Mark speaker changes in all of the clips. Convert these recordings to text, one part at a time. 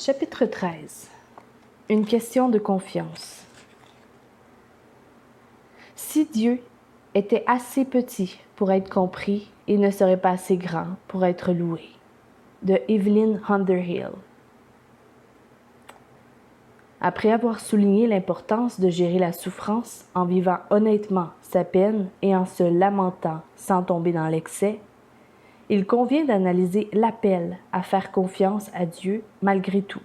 Speaker 1: Chapitre 13. Une question de confiance. Si Dieu était assez petit pour être compris, il ne serait pas assez grand pour être loué. De Evelyn Underhill. Après avoir souligné l'importance de gérer la souffrance en vivant honnêtement sa peine et en se lamentant sans tomber dans l'excès, il convient d'analyser l'appel à faire confiance à Dieu malgré tout.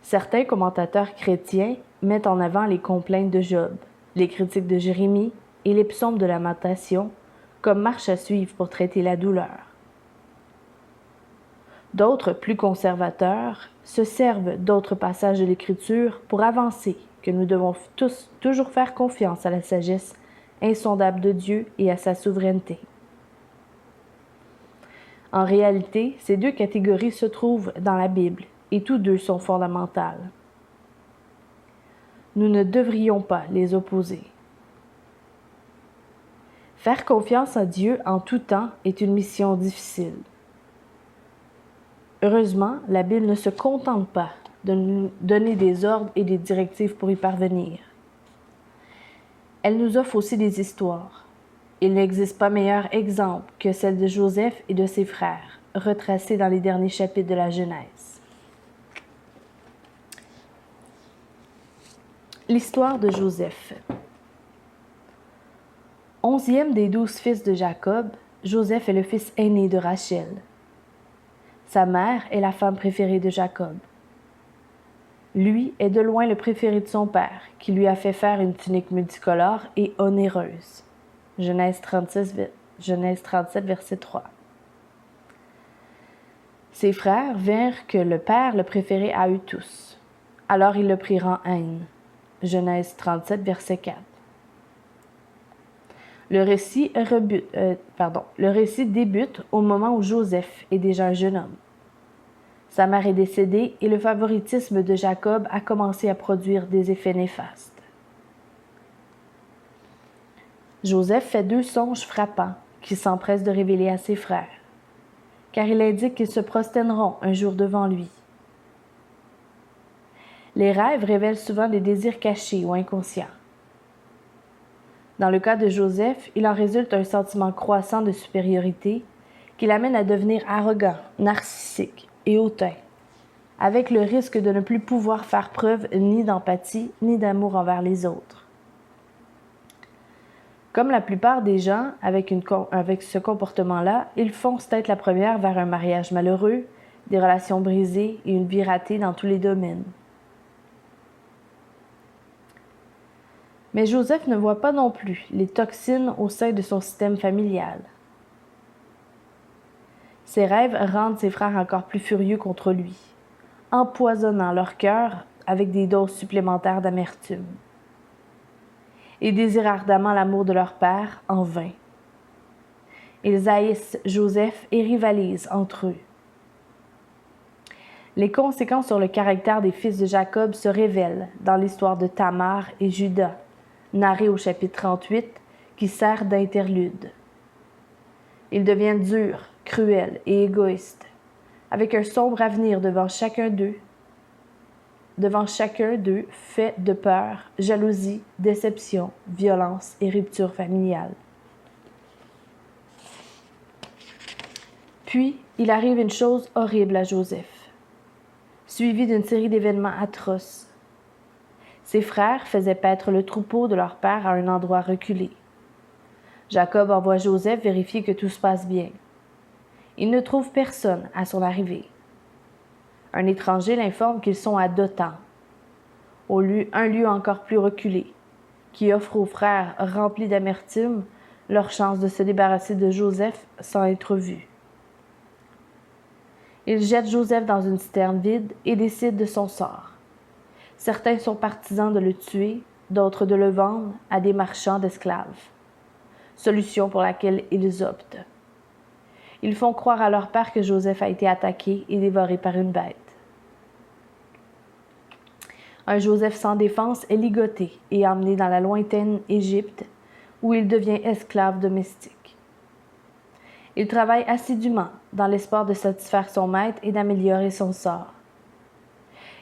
Speaker 1: Certains commentateurs chrétiens mettent en avant les complaintes de Job, les critiques de Jérémie et les psaumes de Lamentation comme marche à suivre pour traiter la douleur. D'autres, plus conservateurs, se servent d'autres passages de l'Écriture pour avancer que nous devons tous toujours faire confiance à la sagesse insondable de Dieu et à sa souveraineté. En réalité, ces deux catégories se trouvent dans la Bible et tous deux sont fondamentales. Nous ne devrions pas les opposer. Faire confiance à Dieu en tout temps est une mission difficile. Heureusement, la Bible ne se contente pas de nous donner des ordres et des directives pour y parvenir. Elle nous offre aussi des histoires. Il n'existe pas meilleur exemple que celle de Joseph et de ses frères, retracée dans les derniers chapitres de la Genèse. L'histoire de Joseph. 11e des 12 fils de Jacob, Joseph est le fils aîné de Rachel. Sa mère est la femme préférée de Jacob. Lui est de loin le préféré de son père, qui lui a fait faire une tunique multicolore et onéreuse. Genèse 37, verset 3. Ses frères virent que le père le préférait à eux tous. Alors ils le prirent en haine. Genèse 37, verset 4. Le récit débute au moment où Joseph est déjà un jeune homme. Sa mère est décédée et le favoritisme de Jacob a commencé à produire des effets néfastes. Joseph fait 2 songes frappants qu'il s'empresse de révéler à ses frères, car il indique qu'ils se prosterneront un jour devant lui. Les rêves révèlent souvent des désirs cachés ou inconscients. Dans le cas de Joseph, il en résulte un sentiment croissant de supériorité qui l'amène à devenir arrogant, narcissique et hautain, avec le risque de ne plus pouvoir faire preuve ni d'empathie ni d'amour envers les autres. Comme la plupart des gens avec ce comportement-là, ils foncent tête la première vers un mariage malheureux, des relations brisées et une vie ratée dans tous les domaines. Mais Joseph ne voit pas non plus les toxines au sein de son système familial. Ses rêves rendent ses frères encore plus furieux contre lui, empoisonnant leur cœur avec des doses supplémentaires d'amertume. Ils désirent ardemment l'amour de leur père en vain. Ils haïssent Joseph et rivalisent entre eux. Les conséquences sur le caractère des fils de Jacob se révèlent dans l'histoire de Tamar et Juda, narrée au chapitre 38, qui sert d'interlude. Ils deviennent durs, cruels et égoïstes, avec un sombre avenir devant chacun d'eux, fait de peur, jalousie, déception, violence et rupture familiale. Puis, il arrive une chose horrible à Joseph, suivie d'une série d'événements atroces. Ses frères faisaient paître le troupeau de leur père à un endroit reculé. Jacob envoie Joseph vérifier que tout se passe bien. Il ne trouve personne à son arrivée. Un étranger l'informe qu'ils sont à Dothan, un lieu encore plus reculé, qui offre aux frères remplis d'amertume leur chance de se débarrasser de Joseph sans être vus. Ils jettent Joseph dans une citerne vide et décident de son sort. Certains sont partisans de le tuer, d'autres de le vendre à des marchands d'esclaves, solution pour laquelle ils optent. Ils font croire à leur père que Joseph a été attaqué et dévoré par une bête. Un Joseph sans défense est ligoté et emmené dans la lointaine Égypte, où il devient esclave domestique. Il travaille assidûment dans l'espoir de satisfaire son maître et d'améliorer son sort.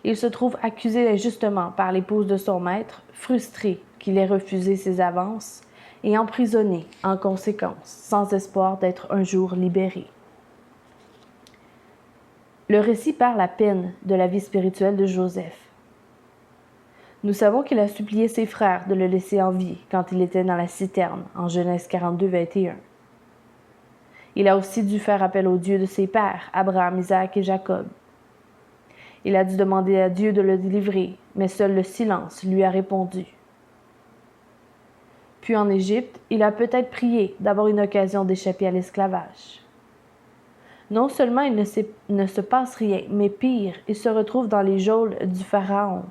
Speaker 1: Il se trouve accusé injustement par l'épouse de son maître, frustré qu'il ait refusé ses avances et emprisonné en conséquence, sans espoir d'être un jour libéré. Le récit parle à peine de la vie spirituelle de Joseph. Nous savons qu'il a supplié ses frères de le laisser en vie quand il était dans la citerne, en Genèse 42, 21. Il a aussi dû faire appel au Dieu de ses pères, Abraham, Isaac et Jacob. Il a dû demander à Dieu de le délivrer, mais seul le silence lui a répondu. Puis en Égypte, il a peut-être prié d'avoir une occasion d'échapper à l'esclavage. Non seulement il ne se passe rien, mais pire, il se retrouve dans les geôles du Pharaon.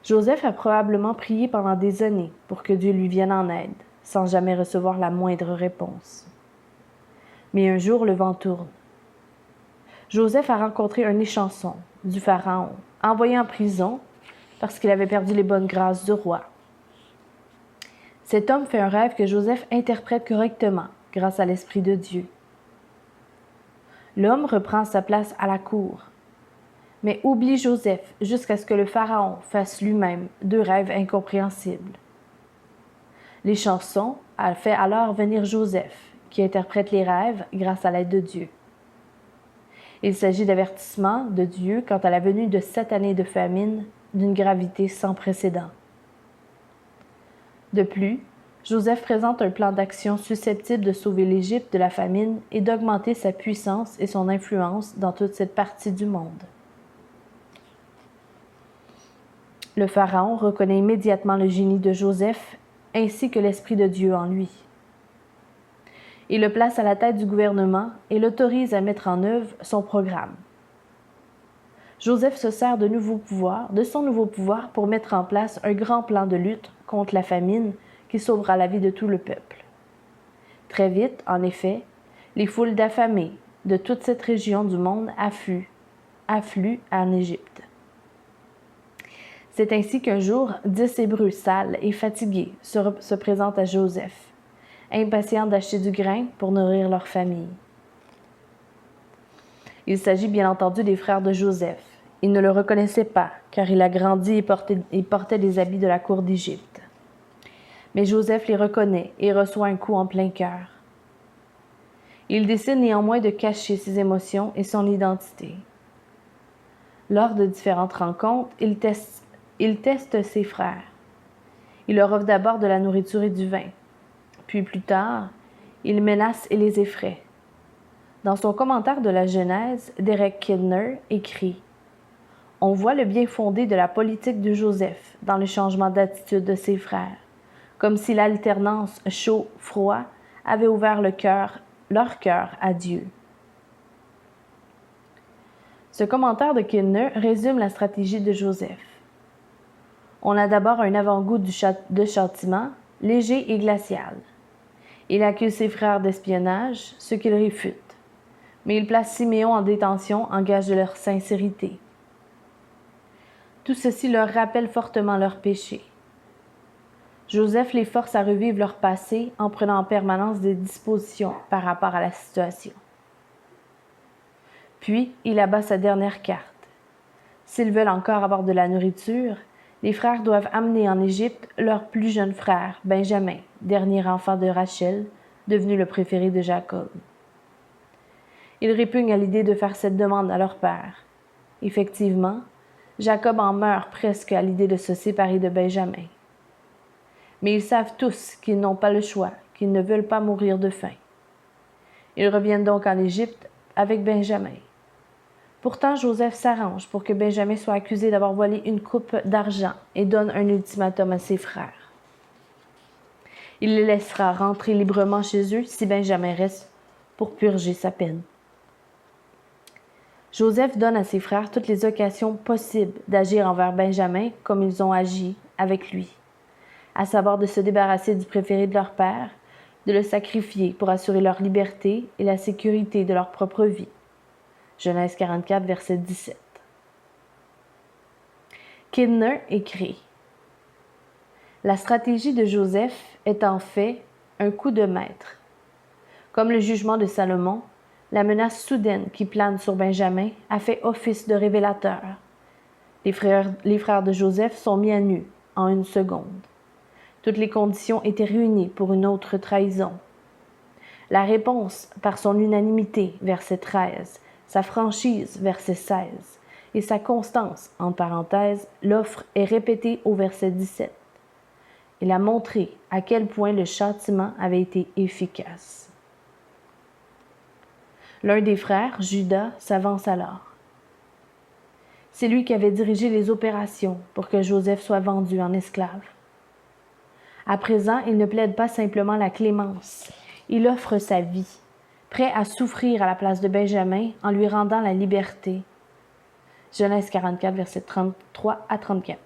Speaker 1: Joseph a probablement prié pendant des années pour que Dieu lui vienne en aide, sans jamais recevoir la moindre réponse. Mais un jour, le vent tourne. Joseph a rencontré un échanson du Pharaon, envoyé en prison parce qu'il avait perdu les bonnes grâces du roi. Cet homme fait un rêve que Joseph interprète correctement grâce à l'Esprit de Dieu. L'homme reprend sa place à la cour, mais oublie Joseph jusqu'à ce que le Pharaon fasse lui-même 2 rêves incompréhensibles. L'échanson a fait alors venir Joseph, qui interprète les rêves grâce à l'aide de Dieu. Il s'agit d'avertissements de Dieu quant à la venue de 7 années de famine d'une gravité sans précédent. De plus, Joseph présente un plan d'action susceptible de sauver l'Égypte de la famine et d'augmenter sa puissance et son influence dans toute cette partie du monde. Le Pharaon reconnaît immédiatement le génie de Joseph ainsi que l'Esprit de Dieu en lui. Il le place à la tête du gouvernement et l'autorise à mettre en œuvre son programme. Joseph se sert de son nouveau pouvoir pour mettre en place un grand plan de lutte contre la famine qui sauvera la vie de tout le peuple. Très vite, en effet, les foules d'affamés de toute cette région du monde affluent en Égypte. C'est ainsi qu'un jour, 10 Hébreux sales et fatigués se présentent à Joseph, impatients d'acheter du grain pour nourrir leur famille. Il s'agit bien entendu des frères de Joseph. Ils ne le reconnaissaient pas, car il a grandi et portait des habits de la cour d'Égypte. Mais Joseph les reconnaît et reçoit un coup en plein cœur. Il décide néanmoins de cacher ses émotions et son identité. Lors de différentes rencontres, il teste ses frères. Il leur offre d'abord de la nourriture et du vin. Puis plus tard, il menace et les effraie. Dans son commentaire de la Genèse, Derek Kidner écrit « On voit le bien fondé de la politique de Joseph dans le changement d'attitude de ses frères, comme si l'alternance chaud-froid avait ouvert leur cœur à Dieu. » Ce commentaire de Kidner résume la stratégie de Joseph. On a d'abord un avant-goût de châtiment, léger et glacial. Il accuse ses frères d'espionnage, ce qu'il réfute. Mais il place Siméon en détention en gage de leur sincérité. Tout ceci leur rappelle fortement leurs péchés. Joseph les force à revivre leur passé en prenant en permanence des dispositions par rapport à la situation. Puis, il abat sa dernière carte. S'ils veulent encore avoir de la nourriture, les frères doivent amener en Égypte leur plus jeune frère, Benjamin, dernier enfant de Rachel, devenu le préféré de Jacob. Ils répugnent à l'idée de faire cette demande à leur père. Effectivement, Jacob en meurt presque à l'idée de se séparer de Benjamin. Mais ils savent tous qu'ils n'ont pas le choix, qu'ils ne veulent pas mourir de faim. Ils reviennent donc en Égypte avec Benjamin. Pourtant, Joseph s'arrange pour que Benjamin soit accusé d'avoir volé une coupe d'argent et donne un ultimatum à ses frères. Il les laissera rentrer librement chez eux si Benjamin reste pour purger sa peine. Joseph donne à ses frères toutes les occasions possibles d'agir envers Benjamin comme ils ont agi avec lui, à savoir de se débarrasser du préféré de leur père, de le sacrifier pour assurer leur liberté et la sécurité de leur propre vie. Genèse 44, verset 17. Kidner écrit « La stratégie de Joseph est en fait un coup de maître. Comme le jugement de Salomon, la menace soudaine qui plane sur Benjamin a fait office de révélateur. Les frères de Joseph sont mis à nu en une seconde. Toutes les conditions étaient réunies pour une autre trahison. La réponse, par son unanimité, verset 13, sa franchise, verset 16, et sa constance, en parenthèse, l'offre est répétée au verset 17. Il a montré à quel point le châtiment avait été efficace. L'un des frères, Judas, s'avance alors. C'est lui qui avait dirigé les opérations pour que Joseph soit vendu en esclave. À présent, il ne plaide pas simplement la clémence, il offre sa vie, prêt à souffrir à la place de Benjamin en lui rendant la liberté. Genèse 44, versets 33 à 34.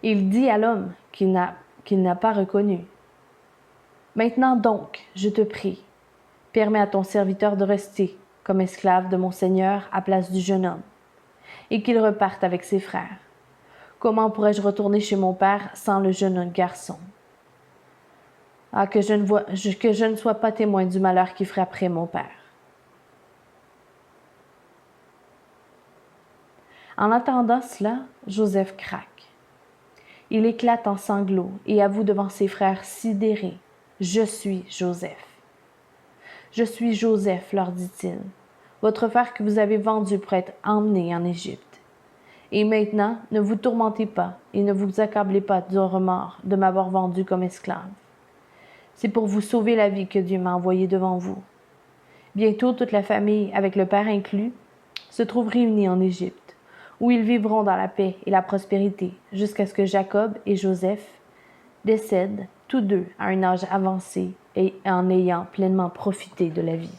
Speaker 1: Il dit à l'homme qu'il n'a pas reconnu. Maintenant donc, je te prie, permets à ton serviteur de rester comme esclave de mon Seigneur à place du jeune homme, et qu'il reparte avec ses frères. Comment pourrais-je retourner chez mon père sans le jeune garçon? Ah, que je ne sois pas témoin du malheur qui frapperait mon père. En entendant cela, Joseph craque. Il éclate en sanglots et avoue devant ses frères sidérés. « Je suis Joseph. »« Je suis Joseph, leur dit-il, votre frère que vous avez vendu pour être emmené en Égypte. Et maintenant, ne vous tourmentez pas et ne vous accablez pas du remords de m'avoir vendu comme esclave. C'est pour vous sauver la vie que Dieu m'a envoyé devant vous. Bientôt, toute la famille, avec le père inclus, se trouve réunie en Égypte, où ils vivront dans la paix et la prospérité, jusqu'à ce que Jacob et Joseph décèdent, tous deux à un âge avancé et en ayant pleinement profité de la vie.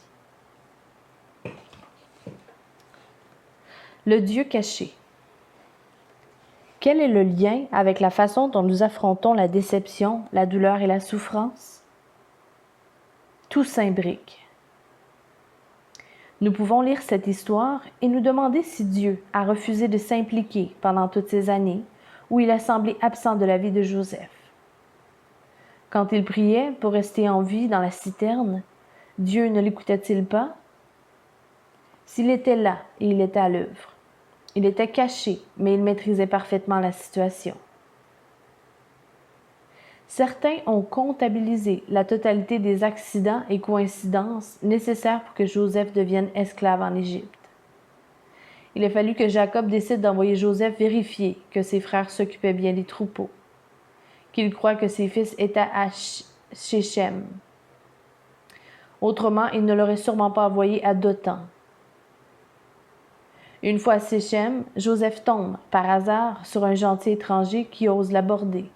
Speaker 1: Le Dieu caché. Quel est le lien avec la façon dont nous affrontons la déception, la douleur et la souffrance? Tout s'imbrique. Nous pouvons lire cette histoire et nous demander si Dieu a refusé de s'impliquer pendant toutes ces années où il a semblé absent de la vie de Joseph. Quand il priait pour rester en vie dans la citerne, Dieu ne l'écoutait-il pas? S'il était là et il était à l'œuvre, il était caché, mais il maîtrisait parfaitement la situation. Certains ont comptabilisé la totalité des accidents et coïncidences nécessaires pour que Joseph devienne esclave en Égypte. Il a fallu que Jacob décide d'envoyer Joseph vérifier que ses frères s'occupaient bien des troupeaux, qu'il croit que ses fils étaient à Shechem. Autrement, il ne l'aurait sûrement pas envoyé à Dothan. Une fois à Shechem, Joseph tombe, par hasard, sur un gentil étranger qui ose l'aborder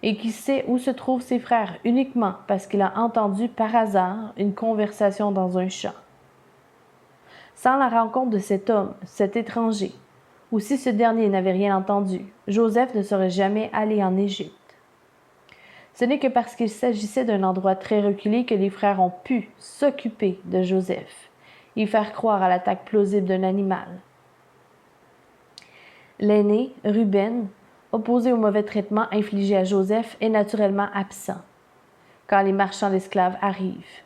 Speaker 1: et qui sait où se trouvent ses frères uniquement parce qu'il a entendu par hasard une conversation dans un champ. Sans la rencontre de cet homme, cet étranger, ou si ce dernier n'avait rien entendu, Joseph ne serait jamais allé en Égypte. Ce n'est que parce qu'il s'agissait d'un endroit très reculé que les frères ont pu s'occuper de Joseph et faire croire à l'attaque plausible d'un animal. L'aîné, Ruben, opposé au mauvais traitement infligé à Joseph, est naturellement absent quand les marchands d'esclaves arrivent.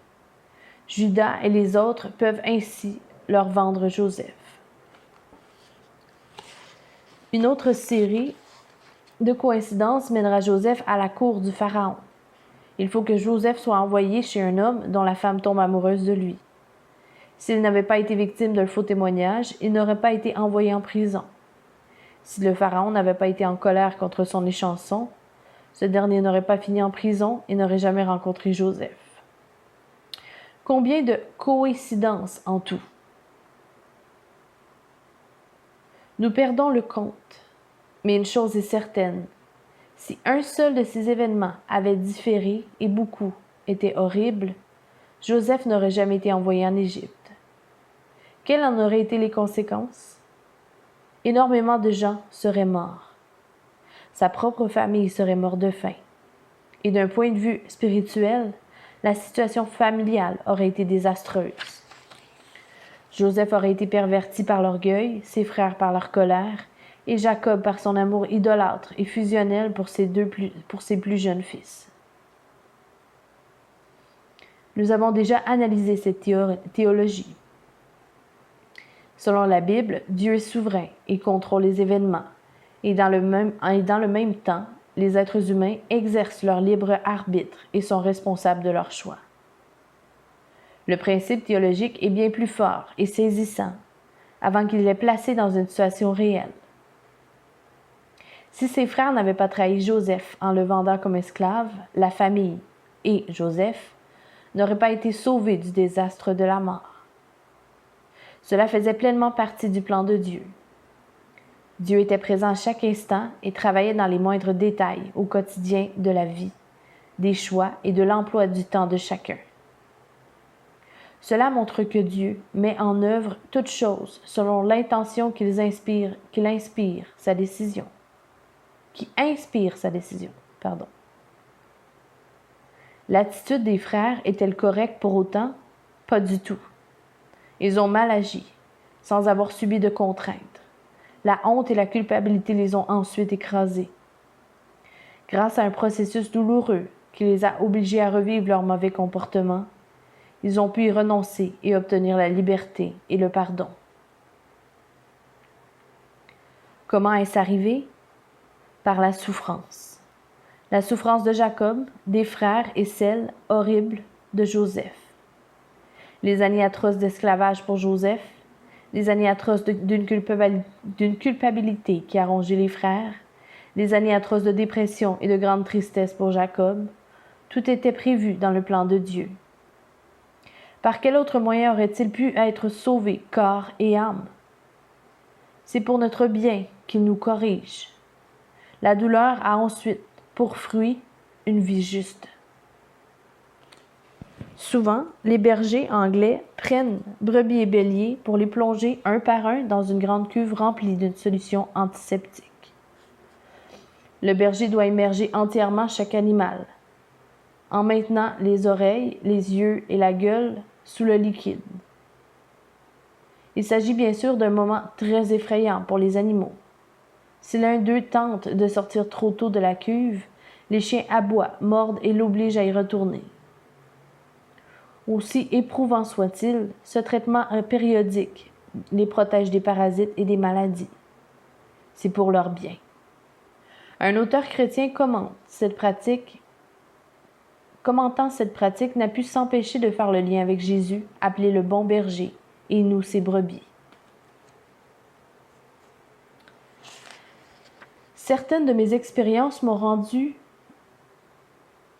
Speaker 1: Judas et les autres peuvent ainsi leur vendre Joseph. Une autre série de coïncidences mènera Joseph à la cour du Pharaon. Il faut que Joseph soit envoyé chez un homme dont la femme tombe amoureuse de lui. S'il n'avait pas été victime d'un faux témoignage, il n'aurait pas été envoyé en prison. Si le Pharaon n'avait pas été en colère contre son échanson, ce dernier n'aurait pas fini en prison et n'aurait jamais rencontré Joseph. Combien de coïncidences en tout? Nous perdons le compte, mais une chose est certaine, si un seul de ces événements avait différé et beaucoup étaient horribles, Joseph n'aurait jamais été envoyé en Égypte. Quelles en auraient été les conséquences? Énormément de gens seraient morts. Sa propre famille serait morte de faim. Et d'un point de vue spirituel, la situation familiale aurait été désastreuse. Joseph aurait été perverti par l'orgueil, ses frères par leur colère, et Jacob par son amour idolâtre et fusionnel pour ses plus jeunes fils. Nous avons déjà analysé cette théologie. Selon la Bible, Dieu est souverain et contrôle les événements. Et dans le même temps, les êtres humains exercent leur libre arbitre et sont responsables de leurs choix. Le principe théologique est bien plus fort et saisissant avant qu'il l'ait placé dans une situation réelle. Si ses frères n'avaient pas trahi Joseph en le vendant comme esclave, la famille et Joseph n'auraient pas été sauvés du désastre de la mort. Cela faisait pleinement partie du plan de Dieu. Dieu était présent à chaque instant et travaillait dans les moindres détails au quotidien de la vie, des choix et de l'emploi du temps de chacun. Cela montre que Dieu met en œuvre toutes choses selon l'intention qui inspire sa décision. L'attitude des frères est-elle correcte pour autant? Pas du tout. Ils ont mal agi, sans avoir subi de contraintes. La honte et la culpabilité les ont ensuite écrasés. Grâce à un processus douloureux qui les a obligés à revivre leur mauvais comportement, ils ont pu y renoncer et obtenir la liberté et le pardon. Comment est-ce arrivé? Par la souffrance. La souffrance de Jacob, des frères et celle horrible de Joseph. Les années atroces d'esclavage pour Joseph, les années atroces d'une culpabilité qui a rongé les frères, les années atroces de dépression et de grande tristesse pour Jacob, tout était prévu dans le plan de Dieu. Par quel autre moyen aurait-il pu être sauvé, corps et âme? C'est pour notre bien qu'il nous corrige. La douleur a ensuite pour fruit une vie juste. Souvent, les bergers anglais prennent brebis et béliers pour les plonger un par un dans une grande cuve remplie d'une solution antiseptique. Le berger doit immerger entièrement chaque animal, en maintenant les oreilles, les yeux et la gueule sous le liquide. Il s'agit bien sûr d'un moment très effrayant pour les animaux. Si l'un d'eux tente de sortir trop tôt de la cuve, les chiens aboient, mordent et l'obligent à y retourner. Aussi éprouvant soit-il, ce traitement périodique les protège des parasites et des maladies. C'est pour leur bien. Un auteur chrétien commentant cette pratique, n'a pu s'empêcher de faire le lien avec Jésus, appelé le bon berger, et nous ses brebis. Certaines de mes expériences m'ont rendu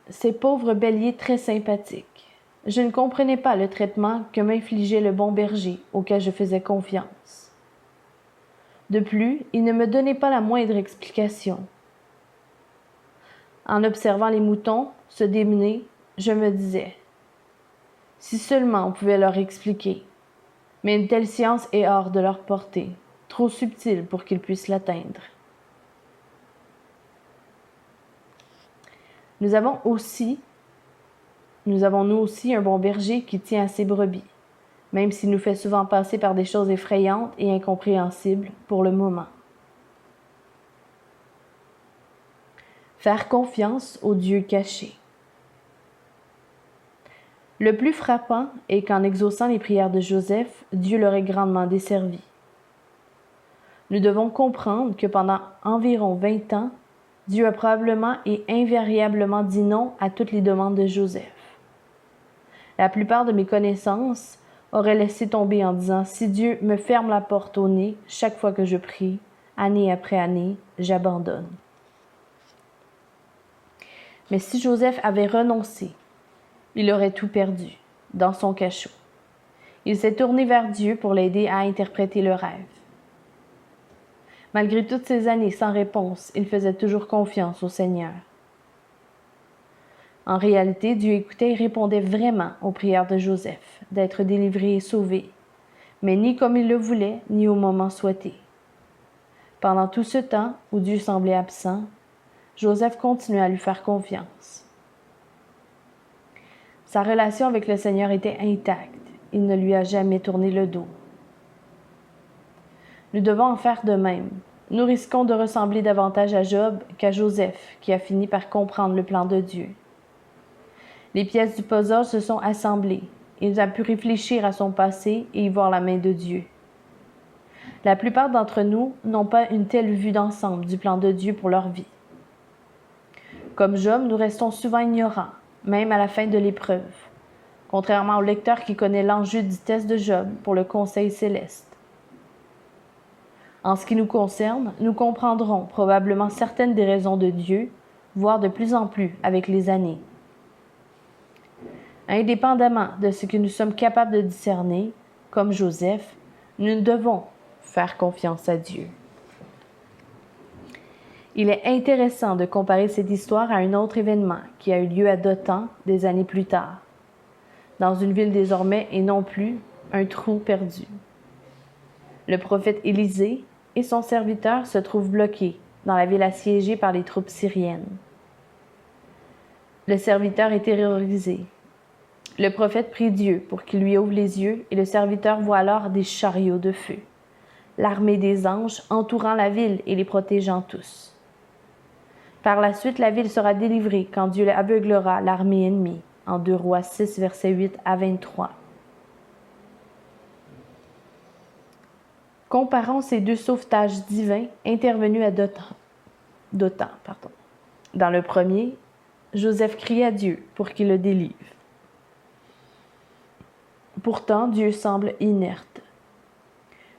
Speaker 1: ces pauvres béliers très sympathiques. Je ne comprenais pas le traitement que m'infligeait le bon berger, auquel je faisais confiance. De plus, il ne me donnait pas la moindre explication. En observant les moutons se démener, je me disais, si seulement on pouvait leur expliquer. Mais une telle science est hors de leur portée, trop subtile pour qu'ils puissent l'atteindre. Nous avons nous aussi un bon berger qui tient à ses brebis, même s'il nous fait souvent passer par des choses effrayantes et incompréhensibles pour le moment. Faire confiance au Dieu caché. Le plus frappant est qu'en exaucant les prières de Joseph, Dieu leur est grandement desservi. Nous devons comprendre que pendant environ 20 ans, Dieu a probablement et invariablement dit non à toutes les demandes de Joseph. La plupart de mes connaissances auraient laissé tomber en disant « Si Dieu me ferme la porte au nez chaque fois que je prie, année après année, j'abandonne. » Mais si Joseph avait renoncé, il aurait tout perdu, dans son cachot. Il s'est tourné vers Dieu pour l'aider à interpréter le rêve. Malgré toutes ces années sans réponse, il faisait toujours confiance au Seigneur. En réalité, Dieu écoutait et répondait vraiment aux prières de Joseph, d'être délivré et sauvé, mais ni comme il le voulait, ni au moment souhaité. Pendant tout ce temps où Dieu semblait absent, Joseph continuait à lui faire confiance. Sa relation avec le Seigneur était intacte. Il ne lui a jamais tourné le dos. Nous devons en faire de même. Nous risquons de ressembler davantage à Job qu'à Joseph, qui a fini par comprendre le plan de Dieu. Les pièces du puzzle se sont assemblées. Il a pu réfléchir à son passé et y voir la main de Dieu. La plupart d'entre nous n'ont pas une telle vue d'ensemble du plan de Dieu pour leur vie. Comme Job, nous restons souvent ignorants, même à la fin de l'épreuve, contrairement au lecteur qui connaît l'enjeu du test de Job pour le conseil céleste. En ce qui nous concerne, nous comprendrons probablement certaines des raisons de Dieu, voire de plus en plus avec les années. Indépendamment de ce que nous sommes capables de discerner, comme Joseph, nous devons faire confiance à Dieu. Il est intéressant de comparer cette histoire à un autre événement qui a eu lieu à Dothan des années plus tard, dans une ville désormais et non plus un trou perdu. Le prophète Élisée et son serviteur se trouvent bloqués dans la ville assiégée par les troupes syriennes. Le serviteur est terrorisé. Le prophète prie Dieu pour qu'il lui ouvre les yeux et le serviteur voit alors des chariots de feu, l'armée des anges entourant la ville et les protégeant tous. Par la suite, la ville sera délivrée quand Dieu aveuglera l'armée ennemie, en 2 Rois 6, versets 8 à 23. Comparons ces deux sauvetages divins intervenus à Dothan. Dans le premier, Joseph crie à Dieu pour qu'il le délivre. Pourtant, Dieu semble inerte.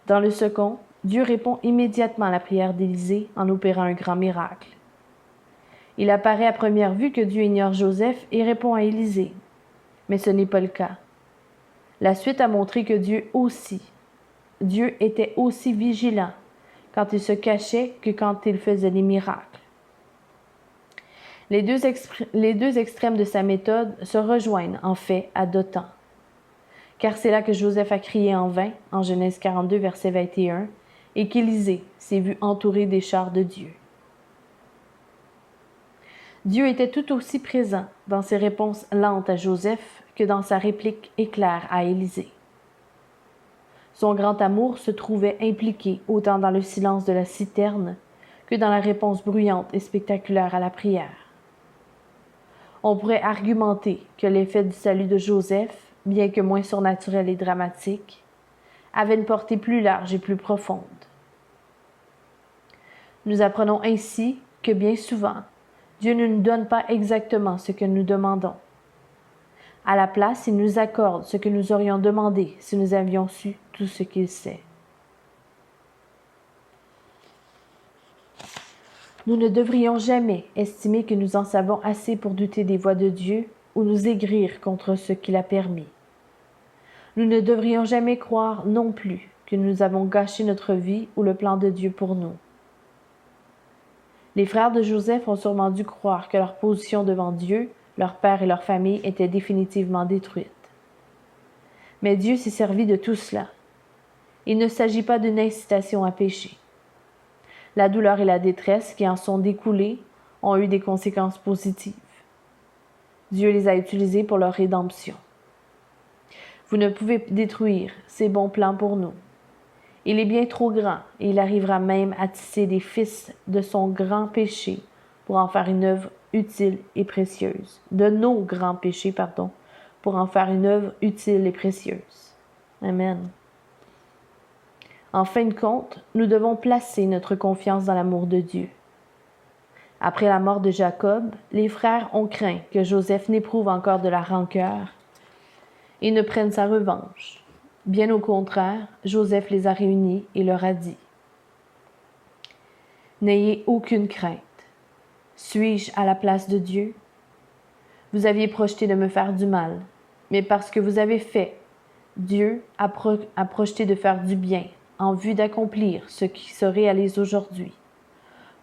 Speaker 1: Dans le second, Dieu répond immédiatement à la prière d'Élisée en opérant un grand miracle. Il apparaît à première vue que Dieu ignore Joseph et répond à Élisée. Mais ce n'est pas le cas. La suite a montré que Dieu était aussi vigilant quand il se cachait que quand il faisait des miracles. Les deux extrêmes de sa méthode se rejoignent en fait à Dothan. Car c'est là que Joseph a crié en vain, en Genèse 42, verset 21, et qu'Élisée s'est vu entouré des chars de Dieu. Dieu était tout aussi présent dans ses réponses lentes à Joseph que dans sa réplique éclair à Élisée. Son grand amour se trouvait impliqué autant dans le silence de la citerne que dans la réponse bruyante et spectaculaire à la prière. On pourrait argumenter que l'effet du salut de Joseph, bien que moins surnaturel et dramatique, avait une portée plus large et plus profonde. Nous apprenons ainsi que bien souvent, Dieu ne nous donne pas exactement ce que nous demandons. À la place, il nous accorde ce que nous aurions demandé si nous avions su tout ce qu'il sait. Nous ne devrions jamais estimer que nous en savons assez pour douter des voies de Dieu ou nous aigrir contre ce qu'il a permis. Nous ne devrions jamais croire non plus que nous avons gâché notre vie ou le plan de Dieu pour nous. Les frères de Joseph ont sûrement dû croire que leur position devant Dieu, leur père et leur famille étaient définitivement détruites. Mais Dieu s'est servi de tout cela. Il ne s'agit pas d'une incitation à pécher. La douleur et la détresse qui en sont découlées ont eu des conséquences positives. Dieu les a utilisées pour leur rédemption. Vous ne pouvez détruire ses bons plans pour nous. Il est bien trop grand et il arrivera même à tisser des fils de son grand péché pour en faire une œuvre utile et précieuse. De nos grands péchés, pour en faire une œuvre utile et précieuse. Amen. En fin de compte, nous devons placer notre confiance dans l'amour de Dieu. Après la mort de Jacob, les frères ont craint que Joseph n'éprouve encore de la rancœur et ne prenne sa revanche. Bien au contraire, Joseph les a réunis et leur a dit : « N'ayez aucune crainte. Suis-je à la place de Dieu? Vous aviez projeté de me faire du mal, mais parce que vous avez fait, Dieu a projeté de faire du bien en vue d'accomplir ce qui se réalise aujourd'hui,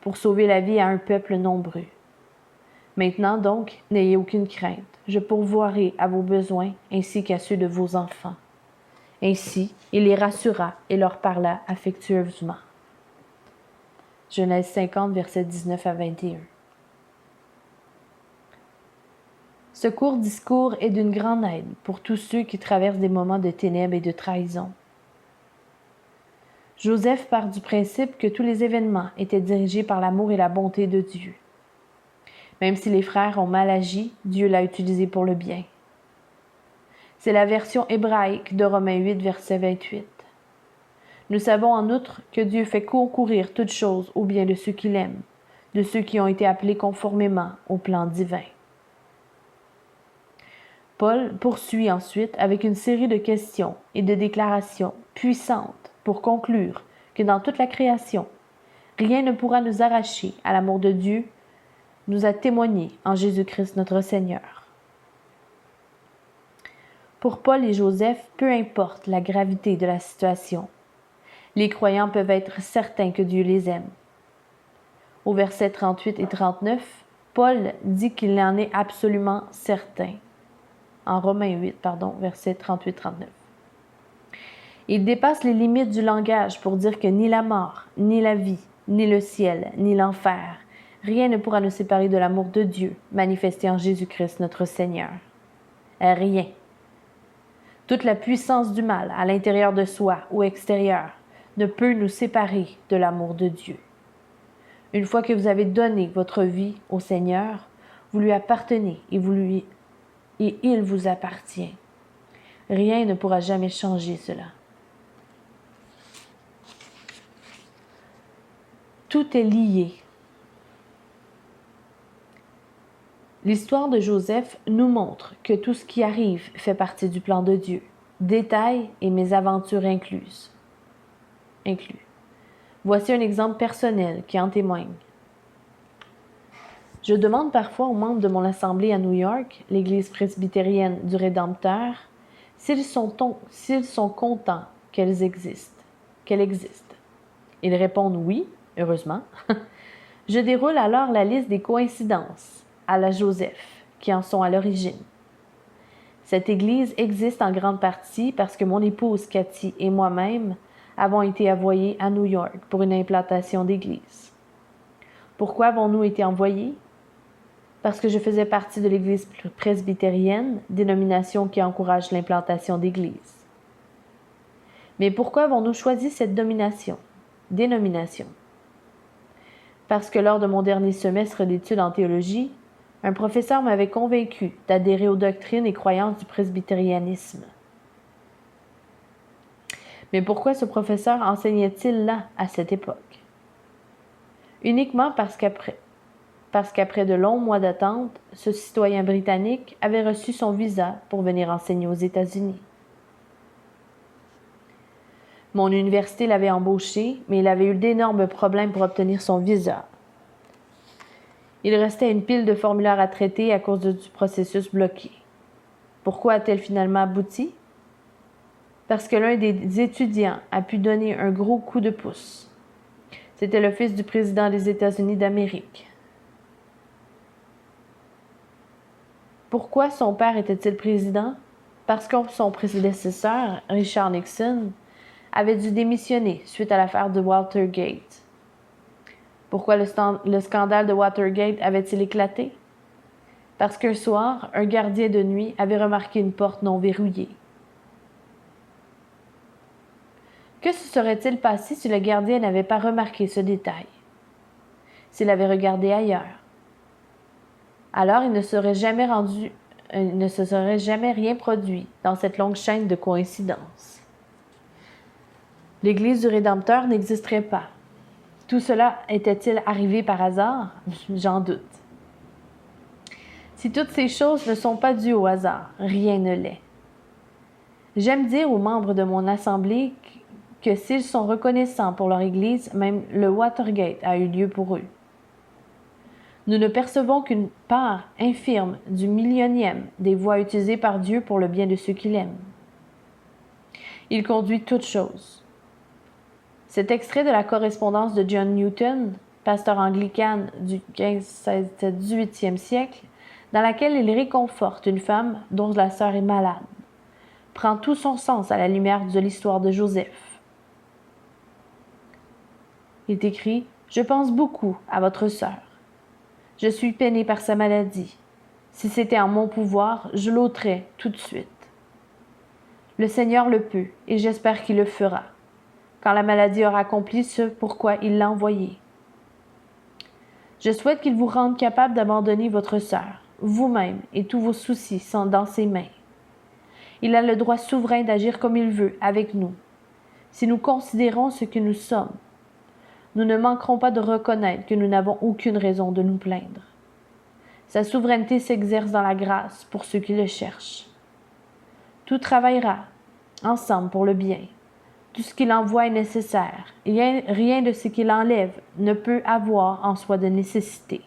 Speaker 1: pour sauver la vie à un peuple nombreux. Maintenant donc, n'ayez aucune crainte. Je pourvoirai à vos besoins ainsi qu'à ceux de vos enfants. » Ainsi, il les rassura et leur parla affectueusement. Genèse 50, versets 19 à 21. Ce court discours est d'une grande aide pour tous ceux qui traversent des moments de ténèbres et de trahison. Joseph part du principe que tous les événements étaient dirigés par l'amour et la bonté de Dieu. Même si les frères ont mal agi, Dieu l'a utilisé pour le bien. C'est la version hébraïque de Romains 8, verset 28. Nous savons en outre que Dieu fait concourir toutes choses au bien de ceux qu'il aime, de ceux qui ont été appelés conformément au plan divin. Paul poursuit ensuite avec une série de questions et de déclarations puissantes pour conclure que dans toute la création, rien ne pourra nous arracher à l'amour de Dieu, nous a témoigné en Jésus-Christ notre Seigneur. Pour Paul et Joseph, peu importe la gravité de la situation, les croyants peuvent être certains que Dieu les aime. Au verset 38 et 39, Paul dit qu'il en est absolument certain. En Romains 8, versets 38-39. Il dépasse les limites du langage pour dire que ni la mort, ni la vie, ni le ciel, ni l'enfer, rien ne pourra nous séparer de l'amour de Dieu manifesté en Jésus-Christ notre Seigneur. Rien. Toute la puissance du mal, à l'intérieur de soi ou extérieur, ne peut nous séparer de l'amour de Dieu. Une fois que vous avez donné votre vie au Seigneur, vous lui appartenez et il vous appartient. Rien ne pourra jamais changer cela. Tout est lié. L'histoire de Joseph nous montre que tout ce qui arrive fait partie du plan de Dieu, détails et mésaventures inclus. Voici un exemple personnel qui en témoigne. Je demande parfois aux membres de mon assemblée à New York, l'Église presbytérienne du Rédempteur, s'ils sont contents qu'elle existe. Ils répondent oui, heureusement. Je déroule alors la liste des coïncidences à la Joseph qui en sont à l'origine. Cette Église existe en grande partie parce que mon épouse Cathy et moi-même avons été envoyés à New York pour une implantation d'Église. Pourquoi avons-nous été envoyés? Parce que je faisais partie de l'Église presbytérienne, dénomination qui encourage l'implantation d'Églises. Mais pourquoi avons-nous choisi cette dénomination? Parce que lors de mon dernier semestre d'études en théologie, un professeur m'avait convaincu d'adhérer aux doctrines et croyances du presbytérianisme. Mais pourquoi ce professeur enseignait-il là, à cette époque? Uniquement parce qu'après de longs mois d'attente, ce citoyen britannique avait reçu son visa pour venir enseigner aux États-Unis. Mon université l'avait embauché, mais il avait eu d'énormes problèmes pour obtenir son visa. Il restait une pile de formulaires à traiter à cause du processus bloqué. Pourquoi a-t-elle finalement abouti? Parce que l'un des étudiants a pu donner un gros coup de pouce. C'était le fils du président des États-Unis d'Amérique. Pourquoi son père était-il président? Parce que son prédécesseur, Richard Nixon, avait dû démissionner suite à l'affaire de Watergate. Pourquoi le scandale de Watergate avait-il éclaté? Parce qu'un soir, un gardien de nuit avait remarqué une porte non verrouillée. Que se serait-il passé si le gardien n'avait pas remarqué ce détail? S'il avait regardé ailleurs? Alors il ne se serait jamais rien produit dans cette longue chaîne de coïncidences. L'Église du Rédempteur n'existerait pas. Tout cela était-il arrivé par hasard? J'en doute. Si toutes ces choses ne sont pas dues au hasard, rien ne l'est. J'aime dire aux membres de mon assemblée que s'ils sont reconnaissants pour leur Église, même le Watergate a eu lieu pour eux. Nous ne percevons qu'une part infime du millionième des voies utilisées par Dieu pour le bien de ceux qu'il aime. Il conduit toutes choses. Cet extrait de la correspondance de John Newton, pasteur anglican du 15-18e siècle, dans laquelle il réconforte une femme dont la sœur est malade, prend tout son sens à la lumière de l'histoire de Joseph. Il est écrit « Je pense beaucoup à votre sœur. Je suis peiné par sa maladie. Si c'était en mon pouvoir, je l'ôterais tout de suite. Le Seigneur le peut, et j'espère qu'il le fera, quand la maladie aura accompli ce pourquoi il l'a envoyée. Je souhaite qu'il vous rende capable d'abandonner votre sœur, vous-même et tous vos soucis sont dans ses mains. Il a le droit souverain d'agir comme il veut avec nous. Si nous considérons ce que nous sommes, nous ne manquerons pas de reconnaître que nous n'avons aucune raison de nous plaindre. Sa souveraineté s'exerce dans la grâce pour ceux qui le cherchent. Tout travaillera ensemble pour le bien. Tout ce qu'il envoie est nécessaire. Rien de ce qu'il enlève ne peut avoir en soi de nécessité.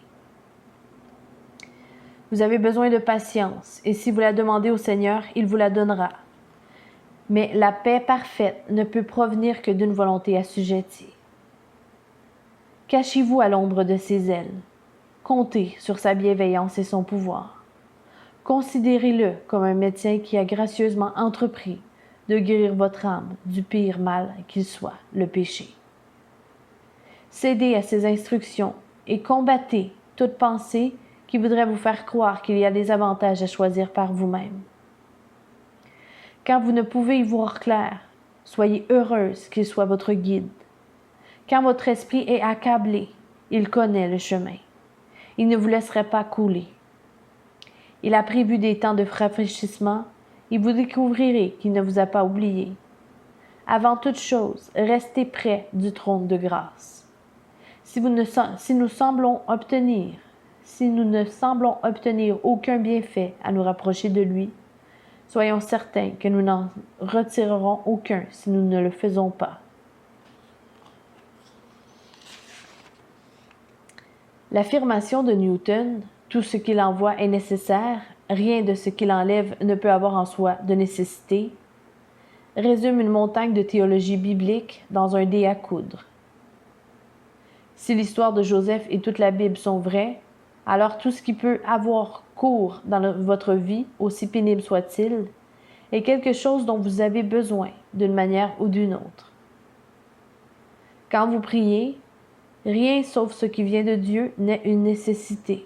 Speaker 1: Vous avez besoin de patience, et si vous la demandez au Seigneur, il vous la donnera. Mais la paix parfaite ne peut provenir que d'une volonté assujettie. Cachez-vous à l'ombre de ses ailes. Comptez sur sa bienveillance et son pouvoir. Considérez-le comme un médecin qui a gracieusement entrepris de guérir votre âme du pire mal qu'il soit, le péché. Cédez à ses instructions et combattez toute pensée qui voudrait vous faire croire qu'il y a des avantages à choisir par vous-même. Quand vous ne pouvez y voir clair, soyez heureuse qu'il soit votre guide. Quand votre esprit est accablé, il connaît le chemin. Il ne vous laisserait pas couler. Il a prévu des temps de rafraîchissement et vous découvrirez qu'il ne vous a pas oublié. Avant toute chose, restez près du trône de grâce. Si nous ne semblons obtenir aucun bienfait à nous rapprocher de lui, soyons certains que nous n'en retirerons aucun si nous ne le faisons pas. L'affirmation de Newton, tout ce qu'il envoie est nécessaire, rien de ce qu'il enlève ne peut avoir en soi de nécessité, résume une montagne de théologie biblique dans un dé à coudre. Si l'histoire de Joseph et toute la Bible sont vraies, alors tout ce qui peut avoir cours dans votre vie, aussi pénible soit-il, est quelque chose dont vous avez besoin d'une manière ou d'une autre. Quand vous priez, rien sauf ce qui vient de Dieu n'est une nécessité,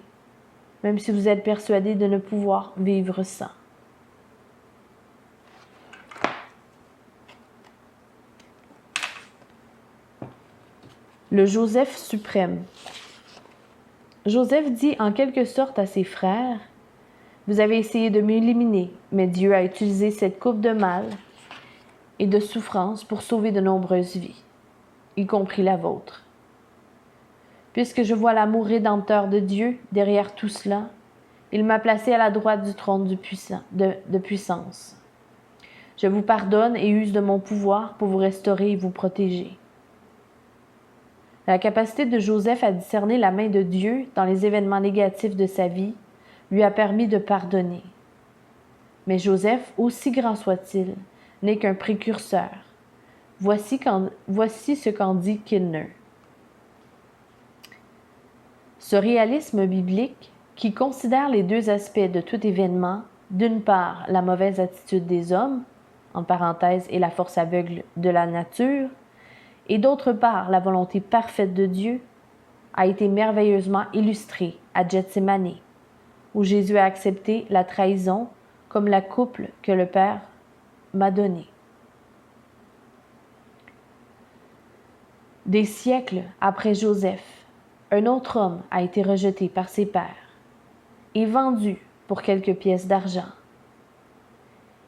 Speaker 1: même si vous êtes persuadé de ne pouvoir vivre sans. Le Joseph suprême. Joseph dit en quelque sorte à ses frères, « Vous avez essayé de m'éliminer, mais Dieu a utilisé cette coupe de mal et de souffrance pour sauver de nombreuses vies, y compris la vôtre. Puisque je vois l'amour rédempteur de Dieu derrière tout cela, il m'a placé à la droite du trône de puissance. Je vous pardonne et use de mon pouvoir pour vous restaurer et vous protéger. » La capacité de Joseph à discerner la main de Dieu dans les événements négatifs de sa vie lui a permis de pardonner. Mais Joseph, aussi grand soit-il, n'est qu'un précurseur. Voici ce qu'en dit Kilner. Ce réalisme biblique, qui considère les deux aspects de tout événement, d'une part la mauvaise attitude des hommes, en parenthèse, et la force aveugle de la nature, et d'autre part la volonté parfaite de Dieu, a été merveilleusement illustré à Gethsémani, où Jésus a accepté la trahison comme la coupe que le Père m'a donnée. Des siècles après Joseph, un autre homme a été rejeté par ses pairs et vendu pour quelques pièces d'argent.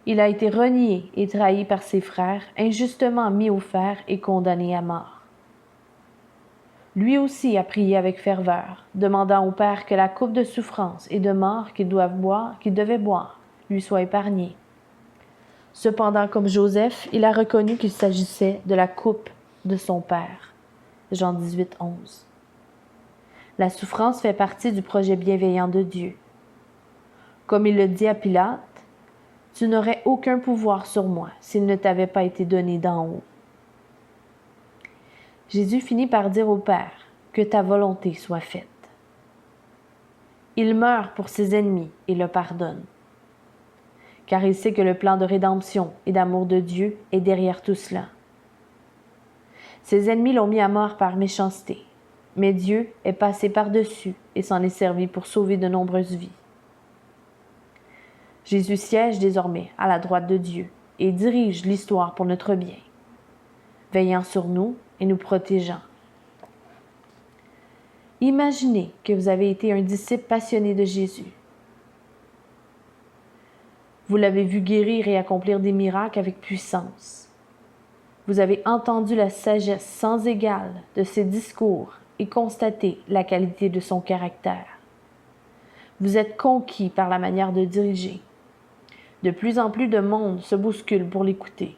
Speaker 1: Il a été renié et trahi par ses frères, injustement mis au fer et condamné à mort. Lui aussi a prié avec ferveur, demandant au Père que la coupe de souffrance et de mort qu'il devait boire lui soit épargnée. Cependant, comme Joseph, il a reconnu qu'il s'agissait de la coupe de son Père. Jean 18, 11. La souffrance fait partie du projet bienveillant de Dieu. Comme il le dit à Pilate, « Tu n'aurais aucun pouvoir sur moi s'il ne t'avait pas été donné d'en haut. » Jésus finit par dire au Père, « Que ta volonté soit faite. » Il meurt pour ses ennemis et le pardonne, car il sait que le plan de rédemption et d'amour de Dieu est derrière tout cela. Ses ennemis l'ont mis à mort par méchanceté, mais Dieu est passé par-dessus et s'en est servi pour sauver de nombreuses vies. Jésus siège désormais à la droite de Dieu et dirige l'histoire pour notre bien, veillant sur nous et nous protégeant. Imaginez que vous avez été un disciple passionné de Jésus. Vous l'avez vu guérir et accomplir des miracles avec puissance. Vous avez entendu la sagesse sans égale de ses discours et constaté la qualité de son caractère. Vous êtes conquis par la manière de diriger. De plus en plus de monde se bouscule pour l'écouter.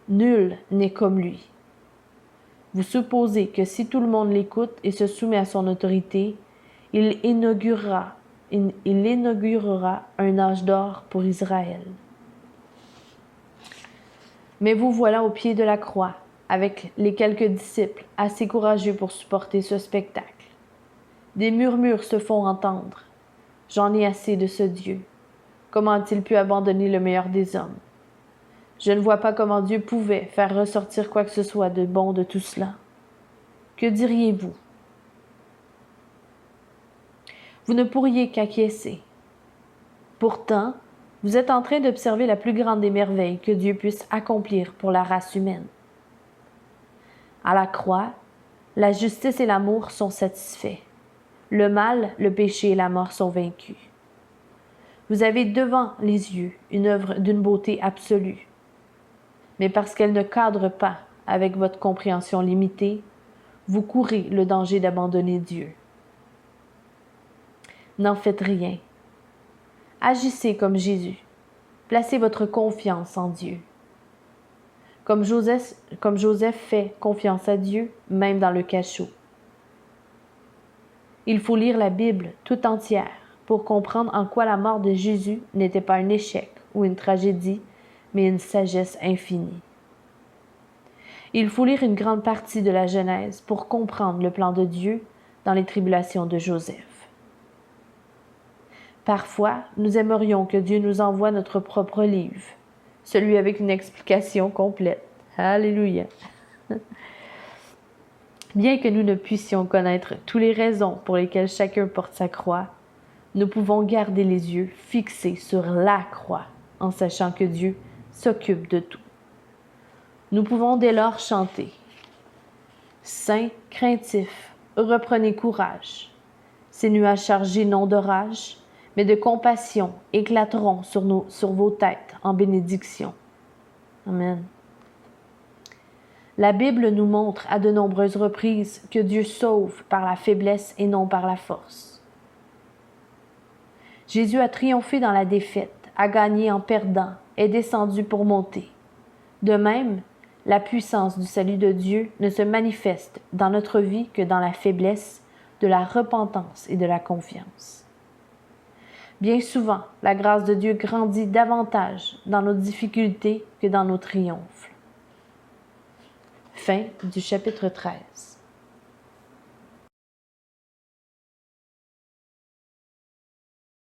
Speaker 1: Nul n'est comme lui. Vous supposez que si tout le monde l'écoute et se soumet à son autorité, il inaugurera un âge d'or pour Israël. Mais vous voilà au pied de la croix, avec les quelques disciples assez courageux pour supporter ce spectacle. Des murmures se font entendre. « J'en ai assez de ce Dieu. Comment a-t-il pu abandonner le meilleur des hommes? Je ne vois pas comment Dieu pouvait faire ressortir quoi que ce soit de bon de tout cela. Que diriez-vous? » Vous ne pourriez qu'acquiescer. Pourtant, vous êtes en train d'observer la plus grande des merveilles que Dieu puisse accomplir pour la race humaine. À la croix, la justice et l'amour sont satisfaits. Le mal, le péché et la mort sont vaincus. Vous avez devant les yeux une œuvre d'une beauté absolue. Mais parce qu'elle ne cadre pas avec votre compréhension limitée, vous courez le danger d'abandonner Dieu. N'en faites rien. Agissez comme Jésus. Placez votre confiance en Dieu. Comme Joseph fait confiance à Dieu, même dans le cachot. Il faut lire la Bible tout entière pour comprendre en quoi la mort de Jésus n'était pas un échec ou une tragédie, mais une sagesse infinie. Il faut lire une grande partie de la Genèse pour comprendre le plan de Dieu dans les tribulations de Joseph. Parfois, nous aimerions que Dieu nous envoie notre propre livre, celui avec une explication complète. Alléluia! Bien que nous ne puissions connaître toutes les raisons pour lesquelles chacun porte sa croix, nous pouvons garder les yeux fixés sur la croix en sachant que Dieu s'occupe de tout. Nous pouvons dès lors chanter « Saints, craintifs, reprenez courage. Ces nuages chargés non d'orage, mais de compassion éclateront sur vos têtes en bénédiction. » Amen. La Bible nous montre à de nombreuses reprises que Dieu sauve par la faiblesse et non par la force. Jésus a triomphé dans la défaite, a gagné en perdant, est descendu pour monter. De même, la puissance du salut de Dieu ne se manifeste dans notre vie que dans la faiblesse, de la repentance et de la confiance. Bien souvent, la grâce de Dieu grandit davantage dans nos difficultés que dans nos triomphes. Fin du chapitre 13.